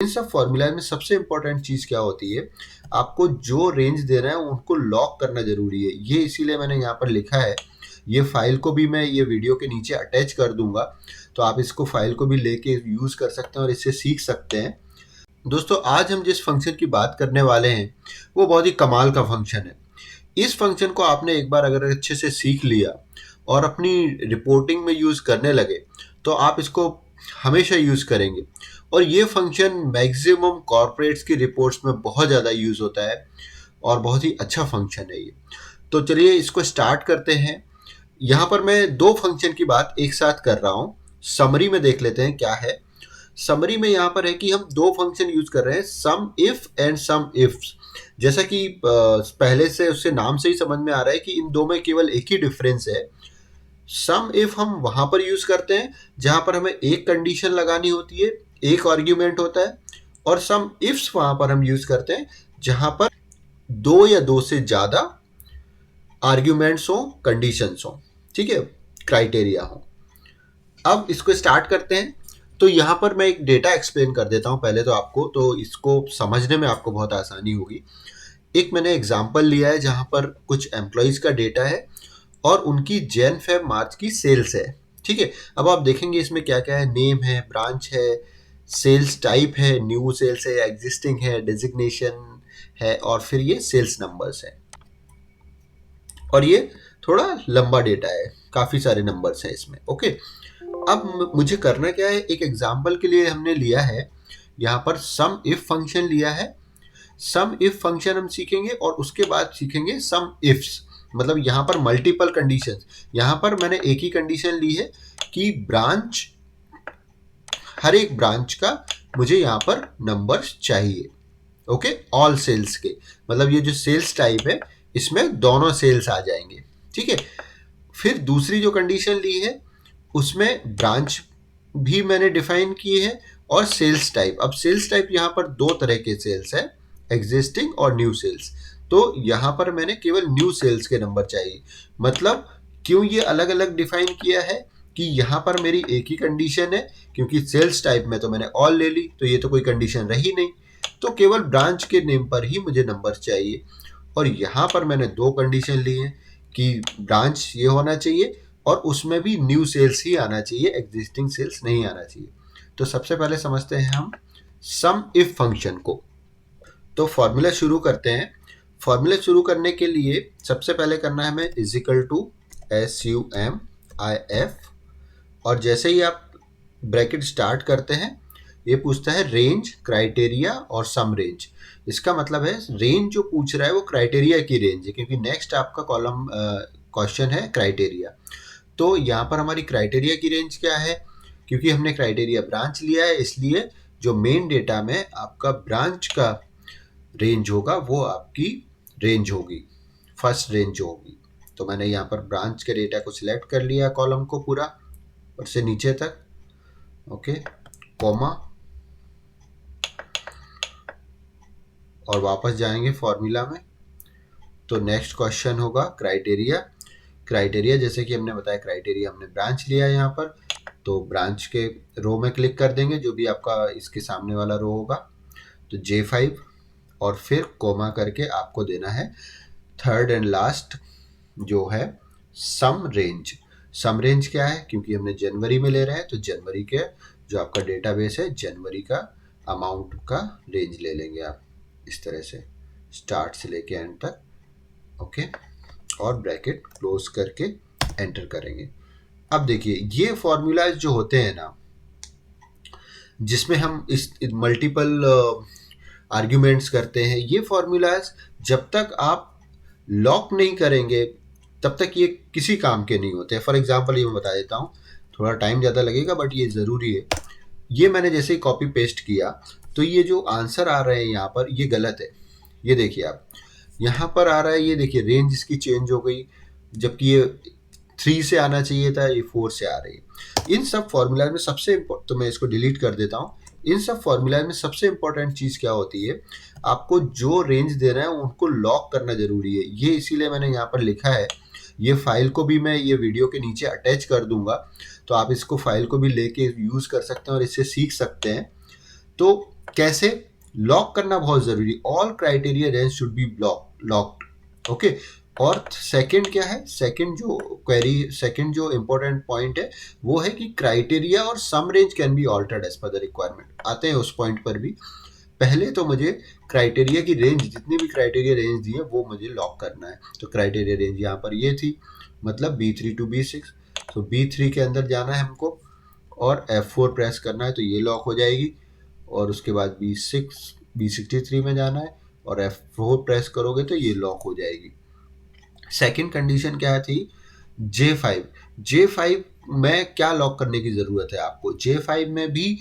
इन सब फॉर्मूला में सबसे इंपॉर्टेंट चीज क्या होती है, आपको जो रेंज दे रहे हैं उनको लॉक करना जरूरी है। ये इसीलिए मैंने यहाँ पर लिखा है। ये फाइल को भी मैं ये वीडियो के नीचे अटैच कर दूंगा, तो आप इसको फाइल को भी लेके यूज कर सकते हैं और इससे सीख सकते हैं। दोस्तों, आज हम जिस फंक्शन की बात करने वाले हैं वो बहुत ही कमाल का फंक्शन है। इस फंक्शन को आपने एक बार अगर अच्छे से सीख लिया और अपनी रिपोर्टिंग में यूज करने लगे तो आप इसको हमेशा यूज करेंगे। और ये फंक्शन मैक्सिमम कॉर्पोरेट्स की रिपोर्ट्स में बहुत ज़्यादा यूज होता है और बहुत ही अच्छा फंक्शन है ये। तो चलिए इसको स्टार्ट करते हैं। यहाँ पर मैं दो फंक्शन की बात एक साथ कर रहा हूँ। समरी में देख लेते हैं क्या है। समरी में यहाँ पर है कि हम दो फंक्शन यूज कर रहे हैं, सम इफ एंड सम इफ्स। जैसा कि पहले से उससे नाम से ही समझ में आ रहा है कि इन दो में केवल एक ही डिफरेंस है। सम इफ हम वहां पर यूज करते हैं जहां पर हमें एक कंडीशन लगानी होती है, एक आर्ग्यूमेंट होता है। और सम इफ्स वहां पर हम यूज करते हैं जहां पर दो या दो से ज्यादा आर्ग्यूमेंट्स हो, कंडीशंस हो, ठीक है, क्राइटेरिया हो। अब इसको स्टार्ट करते हैं। तो यहाँ पर मैं एक डेटा एक्सप्लेन कर देता हूँ पहले तो आपको, तो इसको समझने में आपको बहुत आसानी होगी। एक मैंने एग्जांपल लिया है जहाँ पर कुछ एम्प्लॉयज का डेटा है और उनकी जैन फेब मार्च की सेल्स है, ठीक है। अब आप देखेंगे इसमें क्या क्या है, नेम है, ब्रांच है, सेल्स टाइप है, न्यू सेल्स है, एग्जिस्टिंग है, डेजिग्नेशन है, और फिर ये सेल्स नंबर्स है। और ये थोड़ा लंबा डेटा है, काफ़ी सारे नंबर्स हैं इसमें, ओके। अब मुझे करना क्या है, एक एग्जाम्पल के लिए हमने लिया है यहाँ पर सम इफ फंक्शन लिया है। सम इफ फंक्शन हम सीखेंगे और उसके बाद सीखेंगे सम इफ्स, मतलब यहाँ पर मल्टीपल कंडीशंस। यहाँ पर मैंने एक ही कंडीशन ली है कि ब्रांच, हर एक ब्रांच का मुझे यहाँ पर नंबर्स चाहिए, ओके, ऑल सेल्स के। मतलब ये जो सेल्स टाइप है इसमें दोनों सेल्स आ जाएंगे, ठीक है। फिर दूसरी जो कंडीशन ली है उसमें ब्रांच भी मैंने डिफाइन की है और सेल्स टाइप। अब सेल्स टाइप यहाँ पर दो तरह के सेल्स है, एग्जिस्टिंग और न्यू सेल्स। तो यहाँ पर मैंने केवल न्यू सेल्स के नंबर चाहिए। मतलब क्यों ये अलग अलग डिफाइन किया है कि यहाँ पर मेरी एक ही कंडीशन है, क्योंकि सेल्स टाइप में तो मैंने ऑल ले ली, तो ये तो कोई कंडीशन रही नहीं, तो केवल ब्रांच के नेम पर ही मुझे नंबर चाहिए। और यहाँ पर मैंने दो कंडीशन ली है कि ब्रांच ये होना चाहिए और उसमें भी न्यू सेल्स ही आना चाहिए, एग्जिस्टिंग सेल्स नहीं आना चाहिए। तो सबसे पहले समझते हैं हम सम इफ फंक्शन को। तो फॉर्मूला शुरू करते हैं। फॉर्मूला शुरू करने के लिए सबसे पहले करना है हमें इज इक्वल टू SUMIF, और जैसे ही आप ब्रैकेट स्टार्ट करते हैं ये पूछता है रेंज, क्राइटेरिया और सम रेंज। इसका मतलब है रेंज जो पूछ रहा है वो क्राइटेरिया की रेंज है, क्योंकि नेक्स्ट आपका कॉलम क्वेश्चन है क्राइटेरिया। तो यहाँ पर हमारी क्राइटेरिया की रेंज क्या है, क्योंकि हमने क्राइटेरिया ब्रांच लिया है इसलिए जो मेन डेटा में आपका ब्रांच का रेंज होगा वो आपकी रेंज होगी, फर्स्ट रेंज होगी। तो मैंने यहाँ पर ब्रांच के डेटा को सिलेक्ट कर लिया, कॉलम को पूरा और से नीचे तक, ओके, कॉमा, और वापस जाएंगे फॉर्मूला में। तो नेक्स्ट क्वेश्चन होगा क्राइटेरिया। क्राइटेरिया जैसे कि हमने बताया, क्राइटेरिया हमने ब्रांच लिया है यहाँ पर, तो ब्रांच के रो में क्लिक कर देंगे, जो भी आपका इसके सामने वाला रो होगा, तो J5, और फिर कोमा करके आपको देना है थर्ड एंड लास्ट जो है सम रेंज। सम रेंज क्या है, क्योंकि हमने जनवरी में ले रहे हैं तो जनवरी के जो आपका डेटाबेस है जनवरी का अमाउंट का रेंज ले लेंगे आप, इस तरह से स्टार्ट से लेके एंड तक, ओके, और ब्रैकेट क्लोज करके एंटर करेंगे। अब देखिए ये फॉर्मूलाज जो होते हैं ना, जिसमें हम इस मल्टीपल आर्ग्यूमेंट्स करते हैं, ये फॉर्मूलाज जब तक आप लॉक नहीं करेंगे तब तक ये किसी काम के नहीं होते। फॉर एग्जांपल ये मैं बता देता हूँ, थोड़ा टाइम ज़्यादा लगेगा बट ये ज़रूरी है। ये मैंने जैसे ही कॉपी पेस्ट किया तो ये जो आंसर आ रहे हैं यहाँ पर ये गलत है। ये देखिए आप, यहाँ पर आ रहा है, ये देखिए रेंज इसकी चेंज हो गई, जबकि ये 3 से आना चाहिए था, ये 4 से आ रही है। इन सब फॉर्मूला में सबसे तो मैं इसको डिलीट कर देता हूँ। इन सब फॉर्मूला में सबसे इंपॉर्टेंट चीज़ क्या होती है, आपको जो रेंज दे रहे हैं उनको लॉक करना जरूरी है। ये इसीलिए मैंने यहाँ पर लिखा है। ये फाइल को भी मैं ये वीडियो के नीचे अटैच कर दूंगा, तो आप इसको फाइल को भी लेके यूज़ कर सकते हैं और इससे सीख सकते हैं। तो कैसे लॉक करना बहुत जरूरी, all criteria range should be locked. Okay, और सेकंड क्या है, सेकंड जो इंपॉर्टेंट पॉइंट है वो है कि क्राइटेरिया और some range can be altered as per the requirement. आते हैं उस पॉइंट पर भी। पहले तो मुझे क्राइटेरिया की रेंज, जितनी भी क्राइटेरिया रेंज दी है वो मुझे लॉक करना है। तो क्राइटेरिया रेंज यहाँ पर ये थी, मतलब B3 to B6। तो B3 के अंदर जाना है हमको और F4 प्रेस करना है तो ये लॉक हो जाएगी। और उसके बाद B63 में जाना है और F4 प्रेस करोगे तो ये लॉक हो जाएगी। सेकंड कंडीशन क्या थी, J5 में क्या लॉक करने की ज़रूरत है आपको, J5 में भी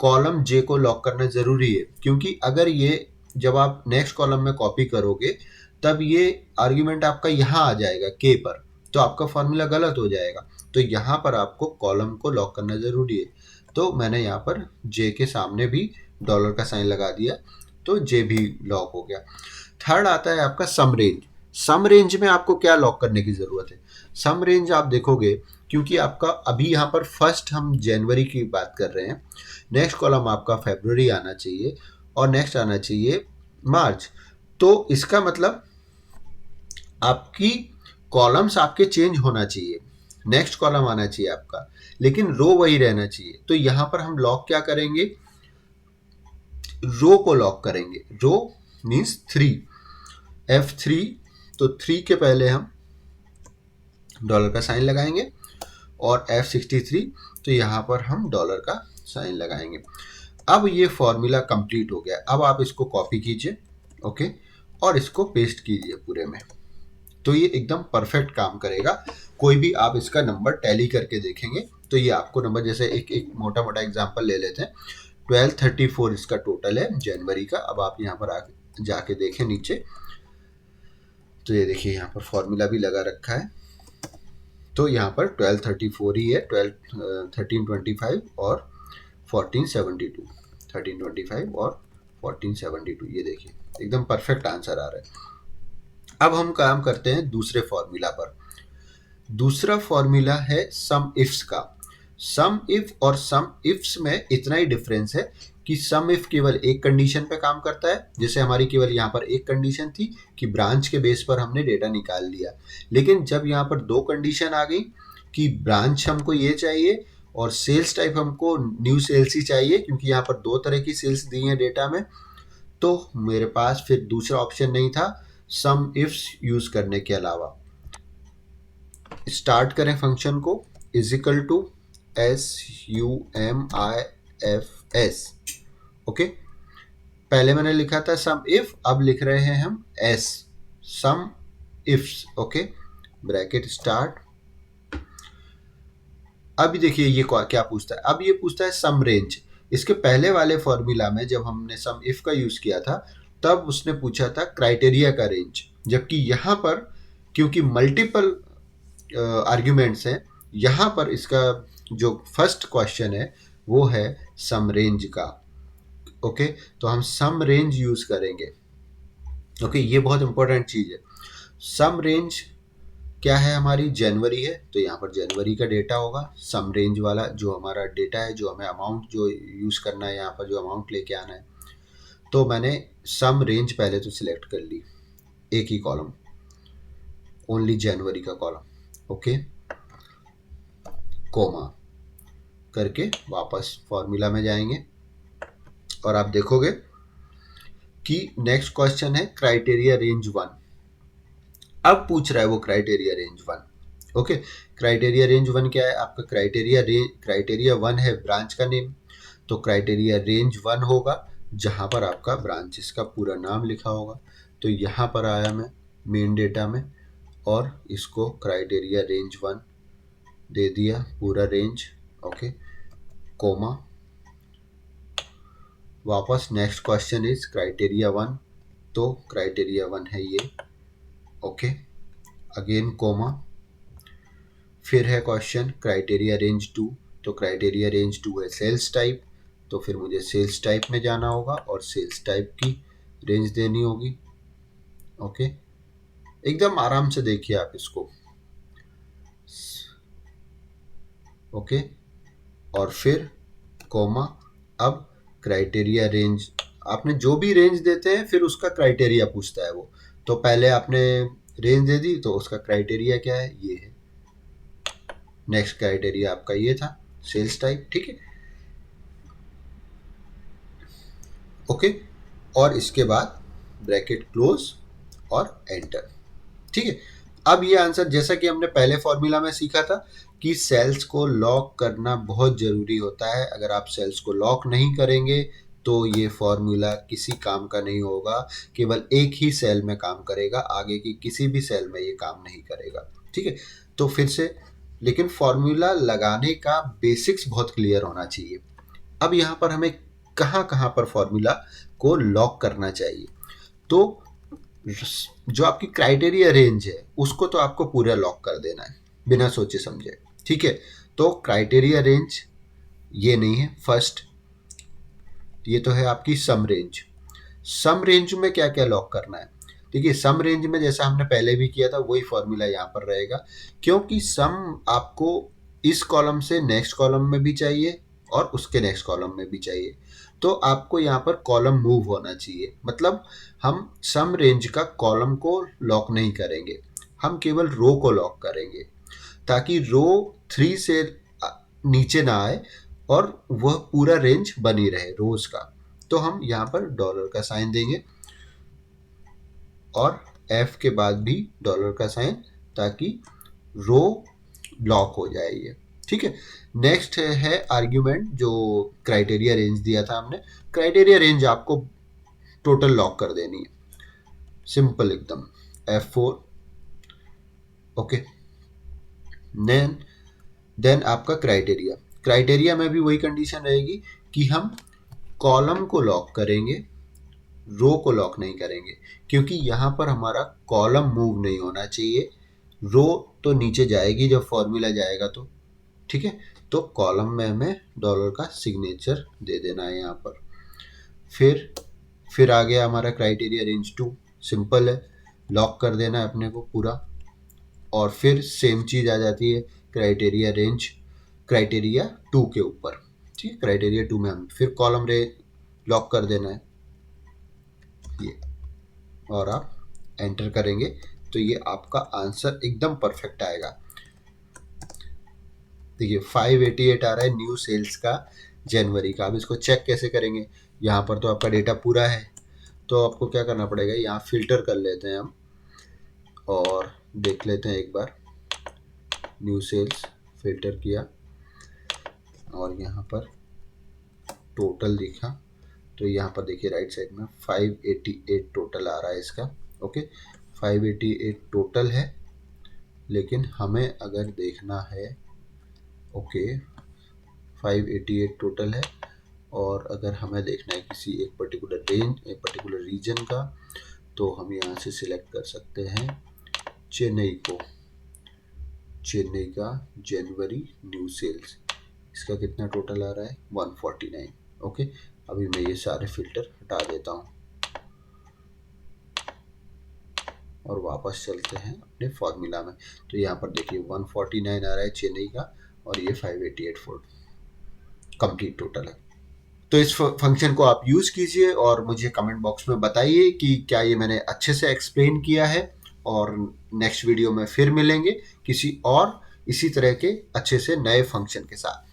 कॉलम J को लॉक करना ज़रूरी है, क्योंकि अगर ये जब आप नेक्स्ट कॉलम में कॉपी करोगे तब ये आर्ग्यूमेंट आपका यहाँ आ जाएगा K पर, तो आपका फॉर्मूला गलत हो जाएगा। तो यहाँ पर आपको कॉलम को लॉक करना ज़रूरी है। तो मैंने यहाँ पर J के सामने भी डॉलर का साइन लगा दिया, तो J भी लॉक हो गया। थर्ड आता है आपका सम रेंज। सम रेंज में आपको क्या लॉक करने की ज़रूरत है, सम रेंज आप देखोगे, क्योंकि आपका अभी यहाँ पर फर्स्ट हम जनवरी की बात कर रहे हैं, नेक्स्ट कॉलम आपका फरवरी आना चाहिए और नेक्स्ट आना चाहिए मार्च। तो इसका मतलब आपकी कॉलम्स आपके चेंज होना चाहिए, नेक्स्ट कॉलम आना चाहिए आपका, लेकिन रो वही रहना चाहिए। तो यहाँ पर हम लॉक क्या करेंगे, रो को लॉक करेंगे। रो मीन्स 3, F3। तो 3 के पहले हम डॉलर का साइन लगाएंगे और F63, तो यहाँ पर हम डॉलर का साइन लगाएंगे। अब ये फॉर्मूला कंप्लीट हो गया। अब आप इसको कॉपी कीजिए, ओके, और इसको पेस्ट कीजिए पूरे में, तो ये एकदम परफेक्ट काम करेगा। कोई भी आप इसका नंबर टैली करके देखेंगे तो ये आपको नंबर, जैसे एक मोटा मोटा एग्जांपल ले लेते हैं, 1234 इसका टोटल है जनवरी का। अब आप यहाँ पर आके जाके देखें नीचे, तो ये देखिए यहाँ पर फॉर्मूला भी लगा रखा है। तो यहाँ पर 1234 ही है, 1325 और 1472, 1325 और 1472, ये देखिए एकदम परफेक्ट आंसर आ रहा है। अब हम काम करते हैं दूसरे फॉर्मूला पर। दूसरा फॉर्मूला है सम इफ्स का। सम इफ और सम इफ्स में इतना ही डिफरेंस है कि सम इफ केवल एक कंडीशन पे काम करता है, जैसे हमारी केवल यहाँ पर एक कंडीशन थी कि ब्रांच के बेस पर हमने डेटा निकाल लिया, लेकिन जब यहाँ पर दो कंडीशन आ गई कि ब्रांच हमको ये चाहिए और सेल्स टाइप हमको न्यू सेल्स ही चाहिए, क्योंकि यहाँ पर दो तरह की सेल्स दी हैं डेटा में, तो मेरे पास फिर दूसरा ऑप्शन नहीं था सम इफ्स यूज करने के अलावा। स्टार्ट करें फंक्शन को, is equal to SUMIFS। Okay, पहले मैंने लिखा था सम इफ, अब लिख रहे हैं हम S, सम इफ्स। Okay, bracket start. अब देखिए ये क्या पूछता है, अब ये पूछता है सम रेंज। इसके पहले वाले फॉर्मूला में जब हमने सम इफ का यूज किया था तब उसने पूछा था क्राइटेरिया का रेंज, जबकि यहाँ पर क्योंकि मल्टीपल आर्ग्यूमेंट्स हैं, यहाँ पर इसका जो फर्स्ट क्वेश्चन है वो है सम रेंज का। ओके, तो हम सम रेंज यूज करेंगे। ओके, ये बहुत इंपॉर्टेंट चीज है। सम रेंज क्या है, हमारी जनवरी है, तो यहाँ पर जनवरी का डेटा होगा। सम रेंज वाला जो हमारा डेटा है, जो हमें अमाउंट जो यूज करना है, यहाँ पर जो अमाउंट लेके आना है, तो मैंने सम रेंज पहले तो सिलेक्ट कर ली, एक ही कॉलम, ओनली जनवरी का कॉलम। ओके, कोमा करके वापस फॉर्मूला में जाएंगे और आप देखोगे कि नेक्स्ट क्वेश्चन है क्राइटेरिया रेंज 1। अब पूछ रहा है वो criteria range 1। Okay, criteria range 1 क्या है आपका, क्राइटेरिया 1 है ब्रांच का नेम, तो क्राइटेरिया रेंज 1 होगा जहां पर आपका ब्रांचेस का पूरा नाम लिखा होगा। तो यहाँ पर आया मैं मेन डेटा में और इसको क्राइटेरिया रेंज 1 दे दिया पूरा रेंज। ओके, कोमा, वापस नेक्स्ट क्वेश्चन इज क्राइटेरिया 1, तो क्राइटेरिया 1 है ये। ओके, अगेन कोमा, फिर है क्वेश्चन क्राइटेरिया रेंज 2, तो क्राइटेरिया रेंज 2 है सेल्स टाइप, तो फिर मुझे सेल्स टाइप में जाना होगा और सेल्स टाइप की रेंज देनी होगी। ओके, एकदम आराम से देखिए आप इसको। ओके, और फिर कोमा, अब क्राइटेरिया रेंज, आपने जो भी रेंज देते हैं फिर उसका क्राइटेरिया पूछता है वो। तो पहले आपने रेंज दे दी तो उसका क्राइटेरिया क्या है, ये है। नेक्स्ट क्राइटेरिया आपका ये था, सेल्स टाइप, ठीक है, ओके। और इसके बाद ब्रैकेट क्लोज और एंटर, ठीक है। अब ये आंसर, जैसा कि हमने पहले फॉर्मूला में सीखा था कि सेल्स को लॉक करना बहुत ज़रूरी होता है। अगर आप सेल्स को लॉक नहीं करेंगे तो ये फॉर्मूला किसी काम का नहीं होगा, केवल एक ही सेल में काम करेगा, आगे की किसी भी सेल में ये काम नहीं करेगा, ठीक है। तो फिर से, लेकिन फॉर्मूला लगाने का बेसिक्स बहुत क्लियर होना चाहिए। अब यहाँ पर हमें कहाँ कहाँ पर फॉर्मूला को लॉक करना चाहिए, तो जो आपकी क्राइटेरिया रेंज है उसको तो आपको पूरा लॉक कर देना है बिना सोचे समझे, ठीक है। तो क्राइटेरिया रेंज ये नहीं है फर्स्ट, ये तो है आपकी सम रेंज। सम रेंज में क्या क्या लॉक करना है, देखिए सम रेंज में जैसा हमने पहले भी किया था वही फॉर्मूला यहाँ पर रहेगा, क्योंकि सम आपको इस कॉलम से नेक्स्ट कॉलम में भी चाहिए और उसके नेक्स्ट कॉलम में भी चाहिए। तो आपको यहाँ पर कॉलम मूव होना चाहिए, मतलब हम सम रेंज का कॉलम को लॉक नहीं करेंगे, हम केवल रो को लॉक करेंगे, ताकि रो 3 से नीचे ना आए और वह पूरा रेंज बनी रहे रोज का। तो हम यहाँ पर डॉलर का साइन देंगे और एफ के बाद भी डॉलर का साइन, ताकि रो लॉक हो जाए ये, ठीक है। नेक्स्ट है आर्ग्यूमेंट, जो क्राइटेरिया रेंज दिया था हमने, क्राइटेरिया रेंज आपको टोटल लॉक कर देनी है, सिंपल एकदम, F4, ओके। देन आपका क्राइटेरिया, क्राइटेरिया में भी वही कंडीशन रहेगी कि हम कॉलम को लॉक करेंगे, रो को लॉक नहीं करेंगे, क्योंकि यहाँ पर हमारा कॉलम मूव नहीं होना चाहिए, रो तो नीचे जाएगी जब फॉर्मूला जाएगा तो, ठीक है। तो कॉलम में हमें डॉलर का सिग्नेचर दे देना है यहाँ पर। फिर आ गया हमारा क्राइटेरिया रेंज 2, सिंपल है, लॉक कर देना है अपने को पूरा। और फिर सेम चीज़ आ जाती है क्राइटेरिया रेंज, क्राइटेरिया 2 के ऊपर, ठीक है। क्राइटेरिया 2 में हम फिर कॉलम रे लॉक कर देना है ये, और आप एंटर करेंगे तो ये आपका आंसर एकदम परफेक्ट आएगा। देखिए 588 आ रहा है न्यू सेल्स का जनवरी का। अब इसको चेक कैसे करेंगे, यहाँ पर तो आपका डेटा पूरा है, तो आपको क्या करना पड़ेगा, यहाँ फिल्टर कर लेते हैं हम और देख लेते हैं एक बार। न्यू सेल्स फिल्टर किया और यहाँ पर टोटल दिखा, तो यहाँ पर देखिए राइट साइड में 588 टोटल आ रहा है इसका, ओके। 588 टोटल है, लेकिन हमें अगर देखना है, ओके 588 टोटल है, और अगर हमें देखना है किसी एक पर्टिकुलर रेंज, एक पर्टिकुलर रीजन का, तो हम यहाँ से सिलेक्ट कर सकते हैं चेन्नई को, चेन्नई का जनवरी न्यू सेल्स, इसका कितना टोटल आ रहा है 149, ओके। अभी मैं ये सारे फिल्टर हटा देता हूँ और वापस चलते हैं अपने फॉर्मूला में। तो यहाँ पर देखिए 149 आ रहा है चेन्नई का, और ये 588 कंप्लीट टोटल है। तो इस फंक्शन को आप यूज़ कीजिए और मुझे कमेंट बॉक्स में बताइए कि क्या ये मैंने अच्छे से एक्सप्लेन किया है। और नेक्स्ट वीडियो में फिर मिलेंगे किसी और इसी तरह के अच्छे से नए फंक्शन के साथ।